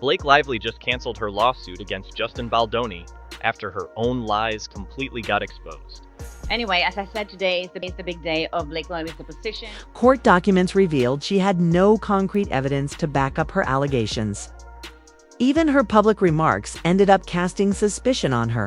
Blake Lively just canceled her lawsuit against Justin Baldoni after her own lies completely got exposed. Anyway, as I said, today is the big day of Blake Lively's deposition. Court documents revealed she had no concrete evidence to back up her allegations. Even her public remarks ended up casting suspicion on her.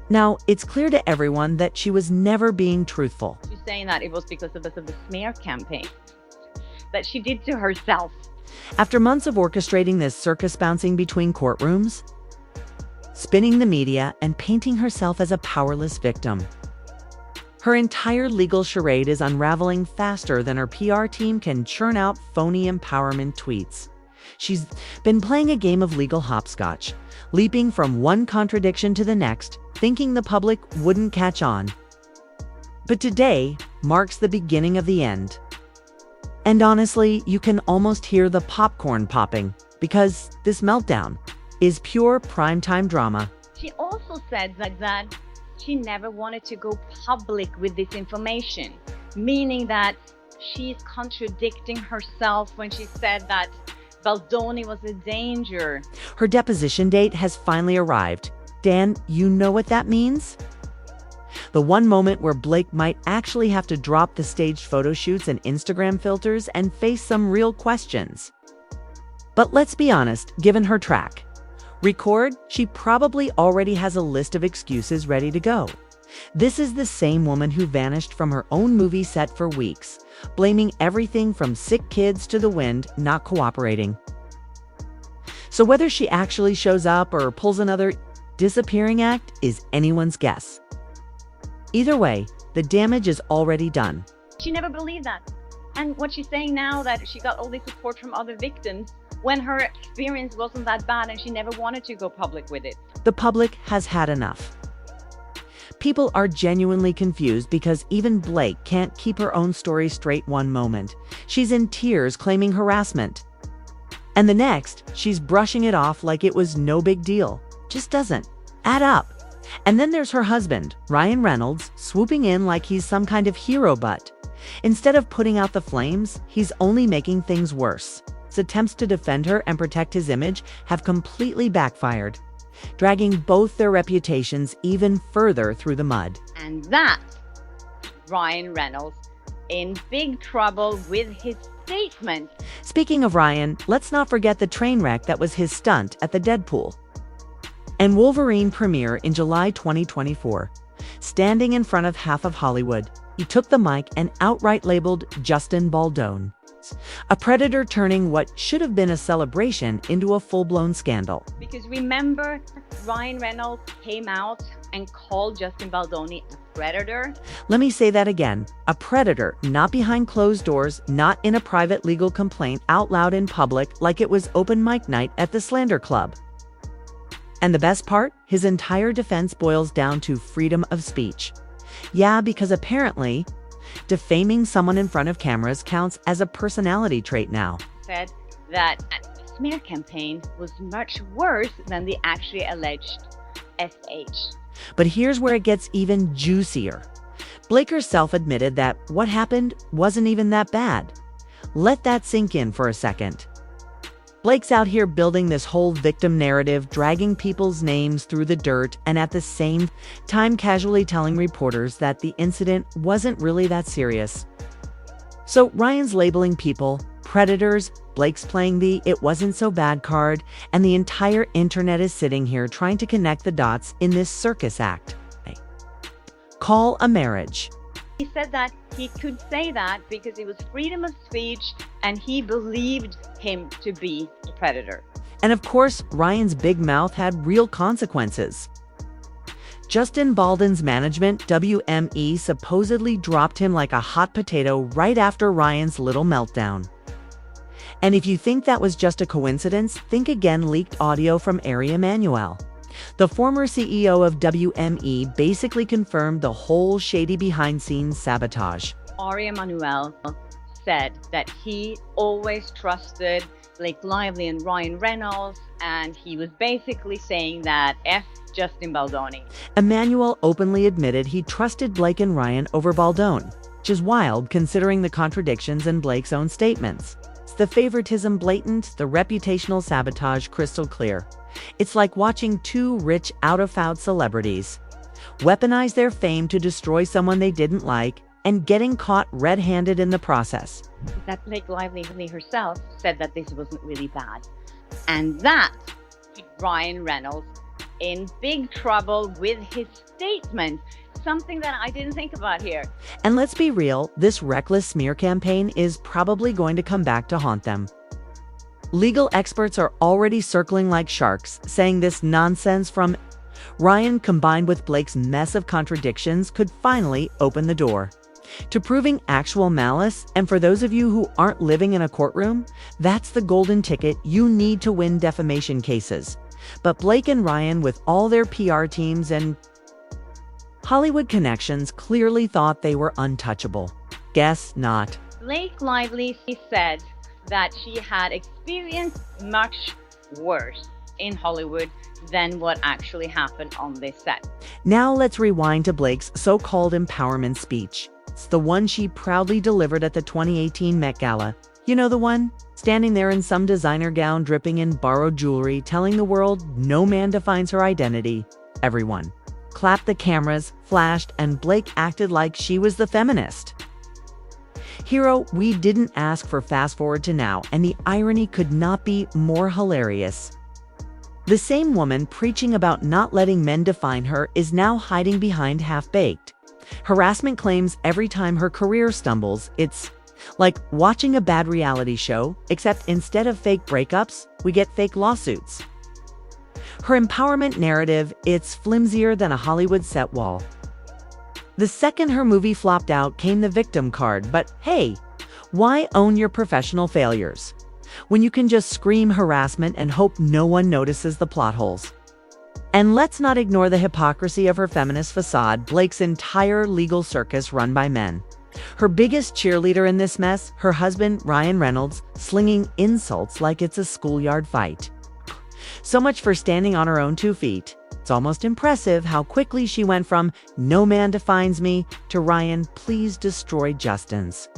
Now, it's clear to everyone that she was never being truthful. She's saying that it was because of the smear campaign that she did to herself. After months of orchestrating this circus bouncing between courtrooms, spinning the media, and painting herself as a powerless victim, her entire legal charade is unraveling faster than her PR team can churn out phony empowerment tweets. She's been playing a game of legal hopscotch, leaping from one contradiction to the next, thinking the public wouldn't catch on. But today marks the beginning of the end. And honestly, you can almost hear the popcorn popping, because this meltdown is pure primetime drama. She also said that she never wanted to go public with this information, meaning that she's contradicting herself when she said that Baldoni was a danger. Her deposition date has finally arrived. Dan, you know what that means? The one moment where Blake might actually have to drop the staged photo shoots and Instagram filters and face some real questions. But let's be honest, given her track record, she probably already has a list of excuses ready to go. This is the same woman who vanished from her own movie set for weeks, blaming everything from sick kids to the wind not cooperating. So whether she actually shows up or pulls another disappearing act is anyone's guess. Either way, the damage is already done. She never believed that. And what she's saying now, that she got all this support from other victims when her experience wasn't that bad and she never wanted to go public with it. The public has had enough. People are genuinely confused because even Blake can't keep her own story straight one moment. She's in tears claiming harassment. And the next, she's brushing it off like it was no big deal. Just doesn't add up. And then there's her husband, Ryan Reynolds, swooping in like he's some kind of hero, but instead of putting out the flames, he's only making things worse. His attempts to defend her and protect his image have completely backfired, dragging both their reputations even further through the mud. And that, Ryan Reynolds, in big trouble with his statement. Speaking of Ryan, let's not forget the train wreck that was his stunt at the Deadpool and Wolverine premiere in July 2024. Standing in front of half of Hollywood, he took the mic and outright labeled Justin Baldoni a predator, turning what should have been a celebration into a full-blown scandal. Because remember, Ryan Reynolds came out and called Justin Baldoni a predator? Let me say that again. A predator, not behind closed doors, not in a private legal complaint out loud in public like it was open mic night at the Slander Club. And the best part? His entire defense boils down to freedom of speech. Yeah, because apparently defaming someone in front of cameras counts as a personality trait now. Said that the smear campaign was much worse than the actually alleged SH. But here's where it gets even juicier. Blake herself admitted that what happened wasn't even that bad. Let that sink in for a second. Blake's out here building this whole victim narrative, dragging people's names through the dirt, and at the same time casually telling reporters that the incident wasn't really that serious. So Ryan's labeling people predators, Blake's playing the "it wasn't so bad" card, and the entire internet is sitting here trying to connect the dots in this circus act. Call a marriage. He said that he could say that because it was freedom of speech and he believed him to be a predator. And of course, Ryan's big mouth had real consequences. Justin Baldoni's management, WME, supposedly dropped him like a hot potato right after Ryan's little meltdown. And if you think that was just a coincidence, think again. Leaked audio from Ari Emanuel, the former CEO of WME, basically confirmed the whole shady behind-scenes sabotage. Ari Emanuel said that he always trusted Blake Lively and Ryan Reynolds, and he was basically saying that F Justin Baldoni. Emanuel openly admitted he trusted Blake and Ryan over Baldoni, which is wild considering the contradictions in Blake's own statements. the favoritism blatant, the reputational sabotage crystal clear. It's like watching two rich, out-of-foul celebrities weaponize their fame to destroy someone they didn't like and getting caught red-handed in the process. That Blake Lively herself said that this wasn't really bad. And that put Ryan Reynolds in big trouble with his statement, something that I didn't think about here. And let's be real, this reckless smear campaign is probably going to come back to haunt them. Legal experts are already circling like sharks, saying this nonsense from Ryan combined with Blake's mess of contradictions could finally open the door to proving actual malice. And for those of you who aren't living in a courtroom, that's the golden ticket you need to win defamation cases. But Blake and Ryan, with all their PR teams and Hollywood connections, clearly thought they were untouchable. Guess not. Blake Lively said that she had experienced much worse in Hollywood than what actually happened on this set. Now let's rewind to Blake's so-called empowerment speech. It's the one she proudly delivered at the 2018 Met Gala. You know the one? Standing there in some designer gown dripping in borrowed jewelry, telling the world no man defines her identity. Everyone clapped, the cameras flashed, and Blake acted like she was the feminist hero. We didn't ask for. Fast forward to now, and the irony could not be more hilarious. The same woman preaching about not letting men define her is now hiding behind half-baked harassment claims every time her career stumbles. It's like watching a bad reality show, except instead of fake breakups, we get fake lawsuits. Her empowerment narrative, it's flimsier than a Hollywood set wall. The second her movie flopped out came the victim card, but hey, why own your professional failures when you can just scream harassment and hope no one notices the plot holes? And let's not ignore the hypocrisy of her feminist facade, Blake's entire legal circus run by men. Her biggest cheerleader in this mess, her husband, Ryan Reynolds, slinging insults like it's a schoolyard fight. So much for standing on her own 2 feet. It's almost impressive how quickly she went from "no man defines me" to "Ryan, please destroy Justin's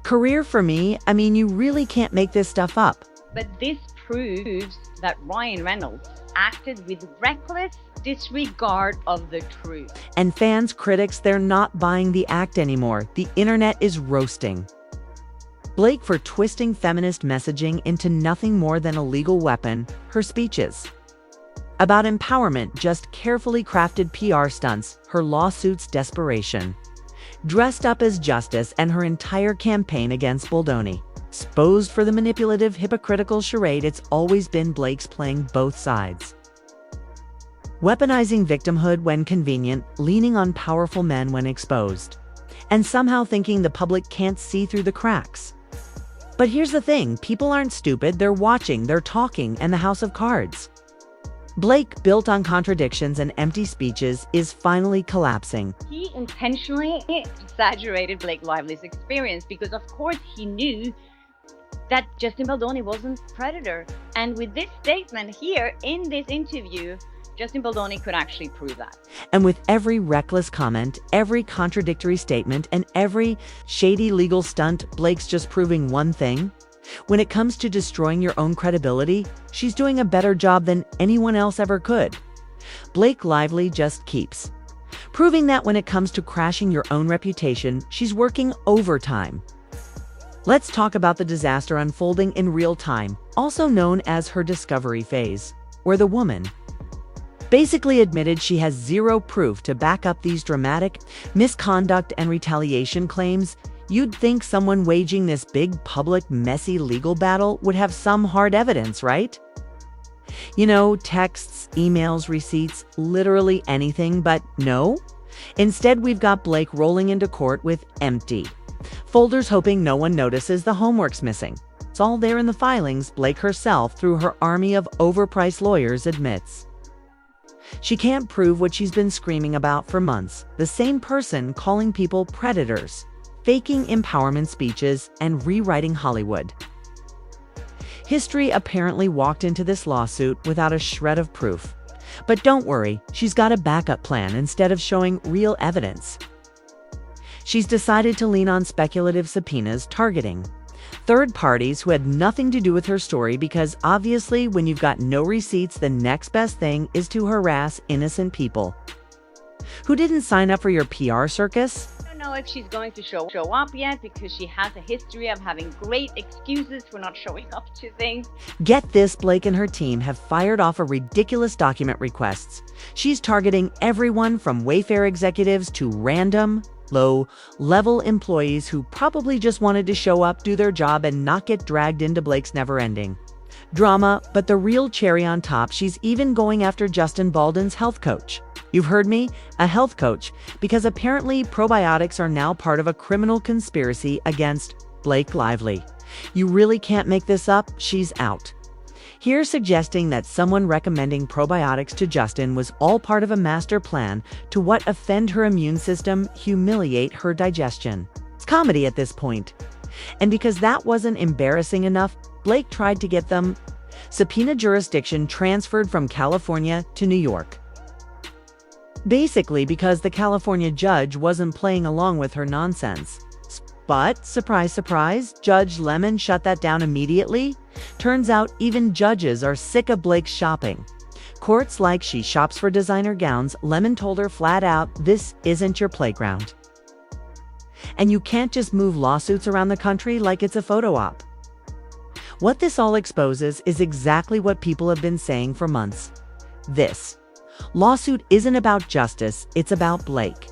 career for me." I mean, you really can't make this stuff up. But this proves that Ryan Reynolds acted with reckless disregard of the truth. And fans, critics, they're not buying the act anymore. The internet is roasting Blake for twisting feminist messaging into nothing more than a legal weapon. Her speeches about empowerment, just carefully crafted PR stunts, her lawsuits, desperation dressed up as justice, and her entire campaign against Baldoni exposed for the manipulative, hypocritical charade it's always been. Blake's playing both sides, weaponizing victimhood when convenient, leaning on powerful men when exposed, and somehow thinking the public can't see through the cracks. But here's the thing, people aren't stupid, they're watching, they're talking, and the house of cards Blake, built on contradictions and empty speeches, is finally collapsing. He intentionally exaggerated Blake Lively's experience because, of course, he knew that Justin Baldoni wasn't a predator. And with this statement here in this interview, Justin Baldoni could actually prove that. And with every reckless comment, every contradictory statement, and every shady legal stunt, Blake's just proving one thing. When it comes to destroying your own credibility, she's doing a better job than anyone else ever could. Blake Lively just keeps proving that when it comes to crashing your own reputation, she's working overtime. Let's talk about the disaster unfolding in real time, also known as her discovery phase, where the woman basically admitted she has zero proof to back up these dramatic misconduct and retaliation claims. You'd think someone waging this big, public, messy legal battle would have some hard evidence, right? You know, texts, emails, receipts, literally anything, but no. Instead, we've got Blake rolling into court with empty folders, hoping no one notices the homework's missing. It's all there in the filings. Blake herself, through her army of overpriced lawyers, admits she can't prove what she's been screaming about for months. The same person calling people predators, faking empowerment speeches, and rewriting Hollywood history, apparently walked into this lawsuit without a shred of proof. But don't worry, she's got a backup plan. Instead of showing real evidence, she's decided to lean on speculative subpoenas targeting third parties who had nothing to do with her story, because obviously when you've got no receipts, the next best thing is to harass innocent people who didn't sign up for your PR circus. I don't know if she's going to show up yet, because she has a history of having great excuses for not showing up to things. Get this, Blake and her team have fired off a ridiculous document requests. She's targeting everyone from Wayfair executives to random, low-level employees who probably just wanted to show up, do their job, and not get dragged into Blake's never-ending drama. But the real cherry on top, she's even going after Justin Baldoni's health coach. You've heard me, a health coach, because apparently probiotics are now part of a criminal conspiracy against Blake Lively. You really can't make this up. She's out here suggesting that someone recommending probiotics to Justin was all part of a master plan to offend her immune system, humiliate her digestion. It's comedy at this point. And because that wasn't embarrassing enough, Blake tried to get them subpoena jurisdiction transferred from California to New York. Basically because the California judge wasn't playing along with her nonsense. But, surprise, surprise, Judge Lemon shut that down immediately. Turns out even judges are sick of Blake's shopping. Courts like she shops for designer gowns. Lemon told her flat out, this isn't your playground. And you can't just move lawsuits around the country like it's a photo op. What this all exposes is exactly what people have been saying for months. This lawsuit isn't about justice, it's about Blake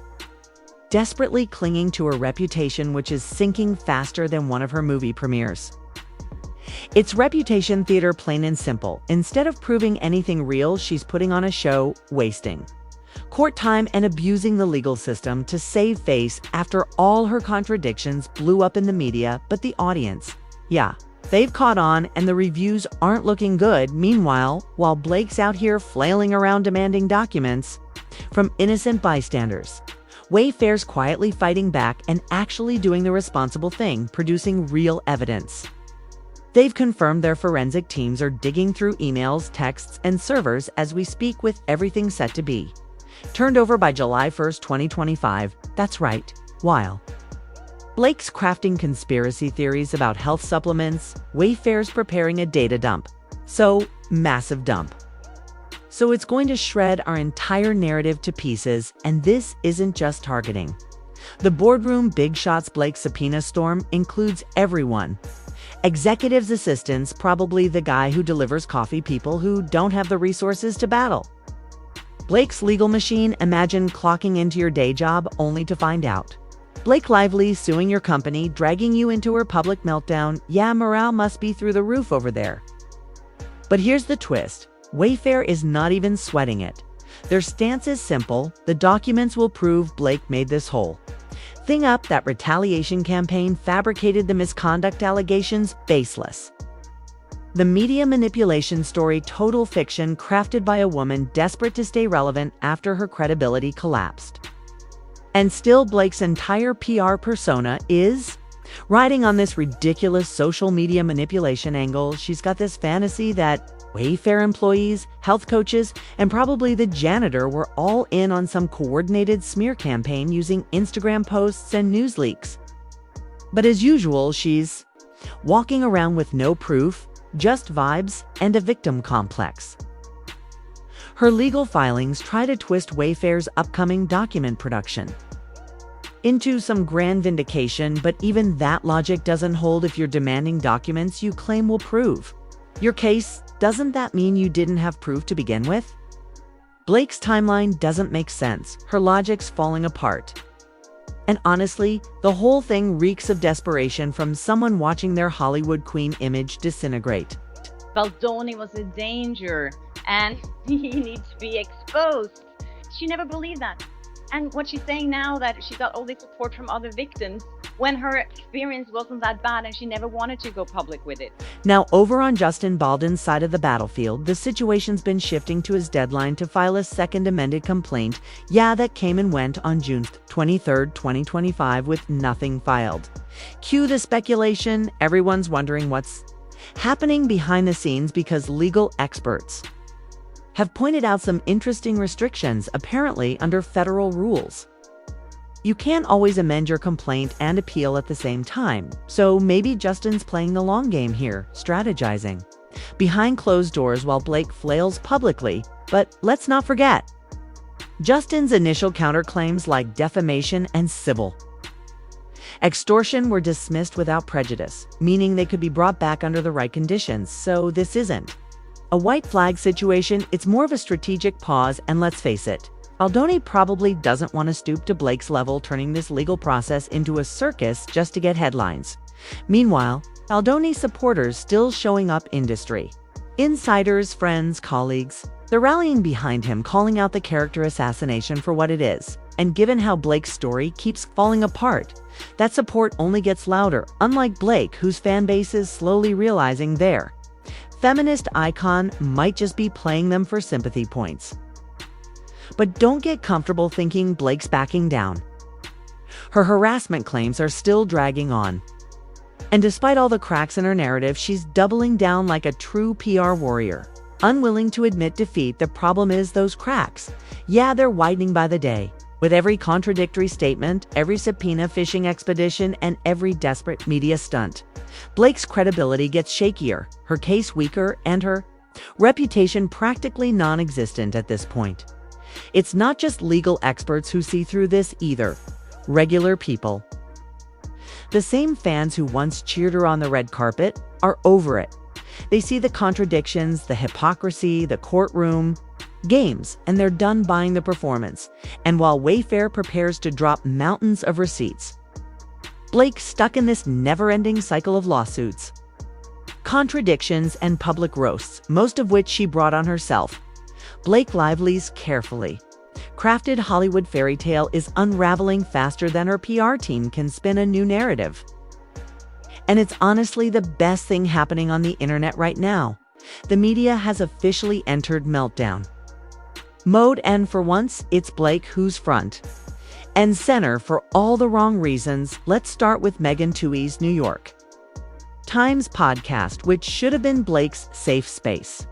desperately clinging to her reputation, which is sinking faster than one of her movie premieres. It's reputation theater, plain and simple. Instead of proving anything real, she's putting on a show, wasting court time and abusing the legal system to save face after all her contradictions blew up in the media. But the audience, they've caught on, and the reviews aren't looking good. Meanwhile, while Blake's out here flailing around demanding documents from innocent bystanders, Wayfair's quietly fighting back and actually doing the responsible thing, producing real evidence. They've confirmed their forensic teams are digging through emails, texts, and servers as we speak, with everything set to be turned over by July 1st, 2025. That's right, while Blake's crafting conspiracy theories about health supplements, Wayfair's preparing a data dump. So, massive dump. So it's going to shred our entire narrative to pieces, and this isn't just targeting the boardroom big shots. Blake's subpoena storm includes everyone. Executives, assistants, probably the guy who delivers coffee, people who don't have the resources to battle Blake's legal machine. Imagine clocking into your day job only to find out Blake Lively suing your company, dragging you into her public meltdown. Morale must be through the roof over there. But here's the twist. Wayfair is not even sweating it. Their stance is simple. The documents will prove Blake made this whole thing up. That retaliation campaign fabricated the misconduct allegations, baseless. The media manipulation story, total fiction crafted by a woman desperate to stay relevant after her credibility collapsed. And still, Blake's entire PR persona is riding on this ridiculous social media manipulation angle. She's got this fantasy that Wayfair employees, health coaches, and probably the janitor were all in on some coordinated smear campaign using Instagram posts and news leaks. But as usual, she's walking around with no proof, just vibes and a victim complex. Her legal filings try to twist Wayfair's upcoming document production into some grand vindication, but even that logic doesn't hold if you're demanding documents you claim will prove your case. Doesn't that mean you didn't have proof to begin with? Blake's timeline doesn't make sense. Her logic's falling apart. And honestly, the whole thing reeks of desperation from someone watching their Hollywood queen image disintegrate. Baldoni was a danger and he needs to be exposed. She never believed that. And what she's saying now, that she got all this support from other victims, when her experience wasn't that bad and she never wanted to go public with it. Now, over on Justin Baldoni's side of the battlefield, the situation's been shifting to his deadline to file a second amended complaint. That came and went on June 23rd, 2025, with nothing filed. Cue the speculation. Everyone's wondering what's happening behind the scenes, because legal experts have pointed out some interesting restrictions, apparently under federal rules. you can't always amend your complaint and appeal at the same time, so maybe Justin's playing the long game here, strategizing behind closed doors while Blake flails publicly. But let's not forget Justin's initial counterclaims like defamation and civil extortion were dismissed without prejudice, meaning they could be brought back under the right conditions. So this isn't a white flag situation, it's more of a strategic pause. And let's face it, Baldoni probably doesn't want to stoop to Blake's level, turning this legal process into a circus just to get headlines. Meanwhile, Baldoni's supporters still showing up industry. Insiders, friends, colleagues, they're rallying behind him, calling out the character assassination for what it is. And given how Blake's story keeps falling apart, that support only gets louder, unlike Blake, whose fan base is slowly realizing their feminist icon might just be playing them for sympathy points. But don't get comfortable thinking Blake's backing down. Her harassment claims are still dragging on. And despite all the cracks in her narrative, she's doubling down like a true PR warrior, unwilling to admit defeat. The problem is those cracks. Yeah, they're widening by the day. With every contradictory statement, every subpoena fishing expedition, and every desperate media stunt, Blake's credibility gets shakier, her case weaker, and her reputation practically non-existent at this point. It's not just legal experts who see through this either. Regular people. The same fans who once cheered her on the red carpet are over it. They see the contradictions, the hypocrisy, the courtroom games, and they're done buying the performance. And while Wayfair prepares to drop mountains of receipts, Blake's stuck in this never-ending cycle of lawsuits, contradictions, and public roasts, most of which she brought on herself. Blake Lively's carefully crafted Hollywood fairy tale is unraveling faster than her PR team can spin a new narrative. And it's honestly the best thing happening on the internet right now. The media has officially entered meltdown mode, and for once, it's Blake who's front and center for all the wrong reasons. Let's start with Megan Tuohy's New York Times podcast, which should have been Blake's safe space.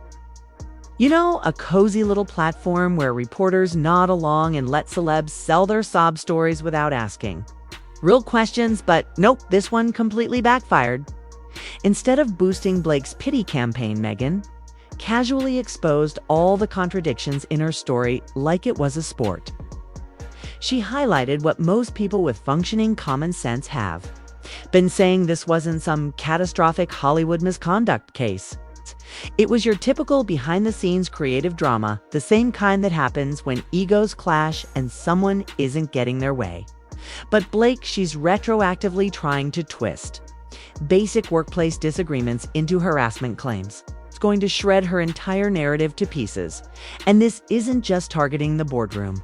You know, a cozy little platform where reporters nod along and let celebs sell their sob stories without asking real questions. But nope, this one completely backfired. Instead of boosting Blake's pity campaign, Megan casually exposed all the contradictions in her story like it was a sport. She highlighted what most people with functioning common sense have been saying: this wasn't some catastrophic Hollywood misconduct case. It was your typical behind-the-scenes creative drama, the same kind that happens when egos clash and someone isn't getting their way. But Blake, she's retroactively trying to twist basic workplace disagreements into harassment claims. It's going to shred her entire narrative to pieces. And this isn't just targeting the boardroom.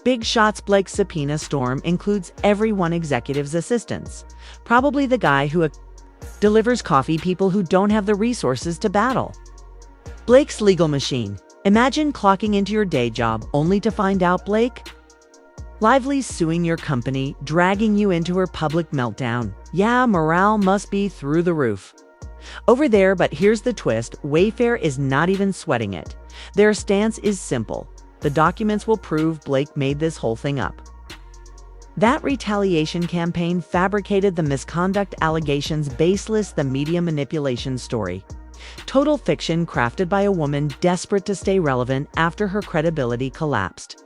Big shots. Blake's subpoena storm includes everyone, executive's assistants, probably the guy who delivers coffee, people who don't have the resources to battle Blake's legal machine. Imagine clocking into your day job only to find out Blake Lively's suing your company, dragging you into her public meltdown. Yeah, morale must be through the roof over there. But here's the twist: Wayfair is not even sweating it. Their stance is simple: the documents will prove Blake made this whole thing up. That retaliation campaign fabricated the misconduct allegations, baseless, the media manipulation story. Total fiction crafted by a woman desperate to stay relevant after her credibility collapsed.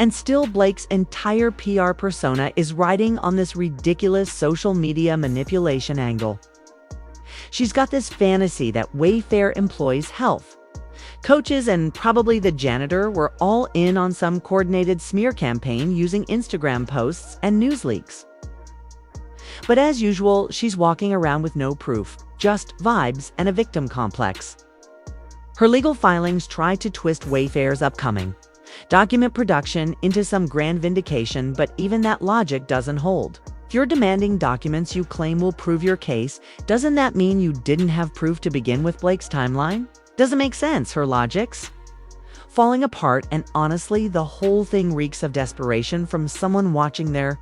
And still, Blake's entire PR persona is riding on this ridiculous social media manipulation angle. She's got this fantasy that Wayfair employees, health coaches, and probably the janitor were all in on some coordinated smear campaign using Instagram posts and news leaks. But as usual, she's walking around with no proof, just vibes and a victim complex. Her legal filings try to twist Wayfair's upcoming document production into some grand vindication, but even that logic doesn't hold. If you're demanding documents you claim will prove your case, doesn't that mean you didn't have proof to begin with? Blake's timeline doesn't make sense. Her logic's falling apart, and honestly, the whole thing reeks of desperation from someone watching their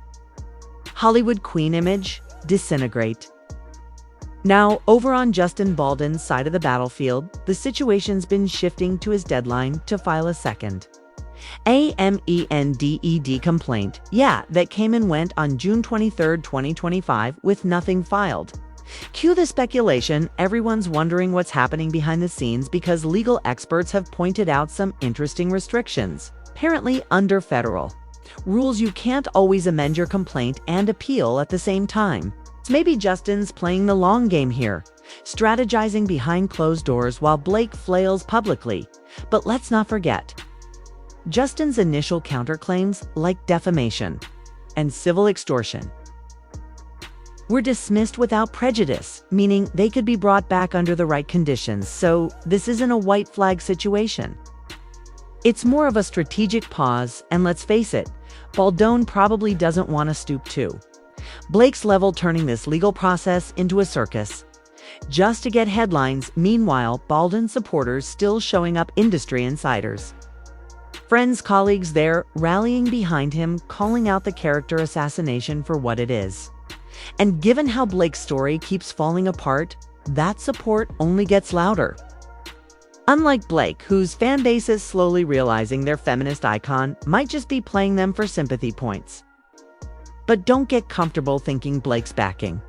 Hollywood queen image disintegrate. Now, over on Justin Baldoni's side of the battlefield, the situation's been shifting to his deadline to file a second AMENDED complaint, yeah, that came and went on June 23, 2025, with nothing filed. Cue the speculation. Everyone's wondering what's happening behind the scenes because legal experts have pointed out some interesting restrictions. Apparently, under federal rules, you can't always amend your complaint and appeal at the same time. So maybe Justin's playing the long game here, strategizing behind closed doors while Blake flails publicly. But let's not forget, Justin's initial counterclaims, like defamation and civil extortion, were dismissed without prejudice, meaning they could be brought back under the right conditions. So this isn't a white flag situation. It's more of a strategic pause, and let's face it, Baldoni probably doesn't want to stoop to Blake's level, turning this legal process into a circus just to get headlines. Meanwhile, Baldwin supporters still showing up, industry insiders, friends, colleagues there rallying behind him, calling out the character assassination for what it is. And given how Blake's story keeps falling apart, that support only gets louder. Unlike Blake, whose fan base is slowly realizing their feminist icon might just be playing them for sympathy points. But don't get comfortable thinking Blake's backing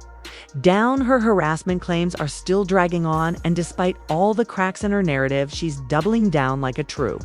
down. Her harassment claims are still dragging on, and despite all the cracks in her narrative, she's doubling down like a true